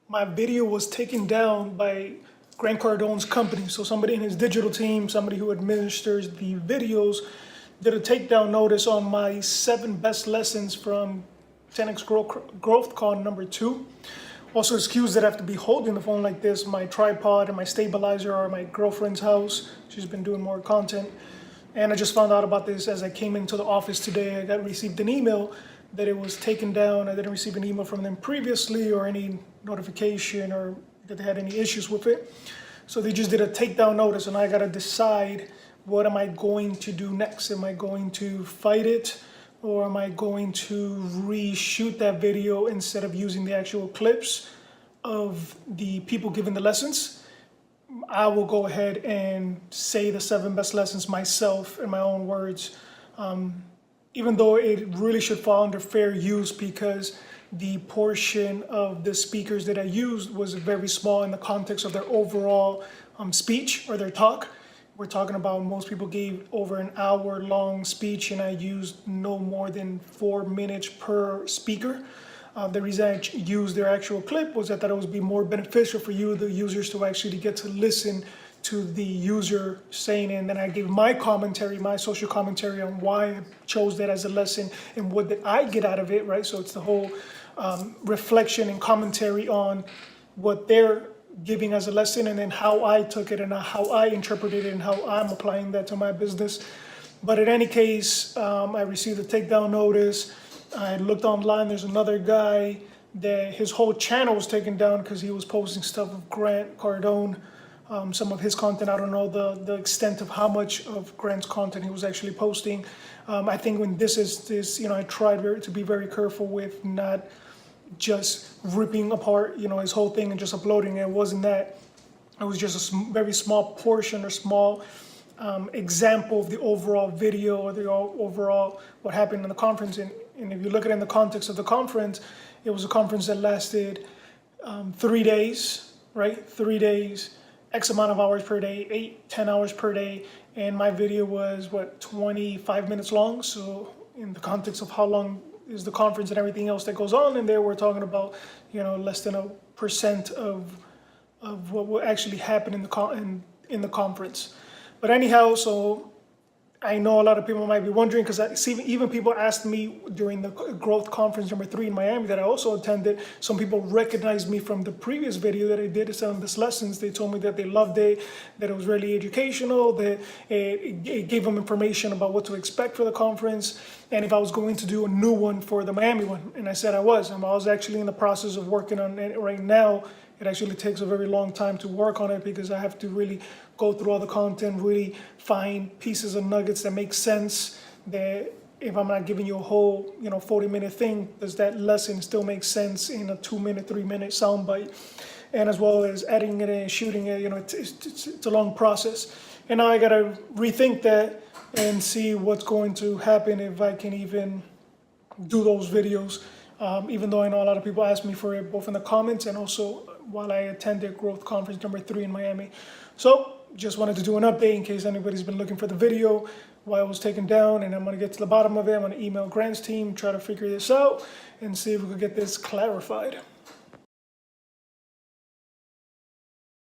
my video was taken down by Grant Cardone's company. So somebody in his digital team, somebody who administers the videos, did a takedown notice on my 7 best lessons from 10x GrowthCon number 2. Also, excuse that I have to be holding the phone like this. My tripod and my stabilizer are at my girlfriend's house. She's been doing more content. And I just found out about this as I came into the office today. I received an email that it was taken down. I didn't receive an email from them previously or any notification or that they had any issues with it. So they just did a takedown notice, and I got to decide, what am I going to do next? Am I going to fight it, or am I going to reshoot that video instead of using the actual clips of the people giving the lessons? I will go ahead and say the 7 best lessons myself in my own words, even though it really should fall under fair use, because the portion of the speakers that I used was very small in the context of their overall speech or their talk. We're talking about, most people gave over an hour-long speech, and I used no more than 4 minutes per speaker. The reason I used their actual clip was I thought it would be more beneficial for you, the users, to actually get to listen to the user saying it, and then I gave my commentary, my social commentary on why I chose that as a lesson and what did I get out of it, right? So it's the whole reflection and commentary on what they're giving as a lesson, and then how I took it and how I interpreted it and how I'm applying that to my business. But in any case, I received a takedown notice. I looked online, there's another guy that his whole channel was taken down because he was posting stuff of Grant Cardone, some of his content. I don't know the extent of how much of Grant's content he was actually posting. I think when this, I tried to be very careful with not just ripping apart, his whole thing and just uploading it. It wasn't that. It was just a very small portion or small example of the overall video or the overall what happened in the conference. And if you look at it in the context of the conference, it was a conference that lasted 3 days, right? 3 days, X amount of hours per day, 10 hours per day. And my video was, 25 minutes long. So in the context of how long is the conference and everything else that goes on in there, we're talking about, less than 1% of what will actually happen in the conference. But anyhow, so I know a lot of people might be wondering, because I see even people asked me during the Growth Conference number 3 in Miami that I also attended. Some people recognized me from the previous video that I did, some of these lessons. They told me that they loved it, that it was really educational, that it gave them information about what to expect for the conference, and if I was going to do a new one for the Miami one. And I said I was. I was actually in the process of working on it right now. It actually takes a very long time to work on it, because I have to really go through all the content, really find pieces of nuggets that make sense, that if I'm not giving you a whole 40-minute thing, does that lesson still make sense in a 2-minute, 3-minute soundbite? And as well as editing it and shooting it, it's a long process. And now I gotta rethink that and see what's going to happen if I can even do those videos. Even though I know a lot of people asked me for it, both in the comments and also while I attended Growth Conference number 3 in Miami. So just wanted to do an update in case anybody's been looking for the video, why it was taken down, and I'm gonna get to the bottom of it. I'm gonna email Grant's team, try to figure this out and see if we could get this clarified.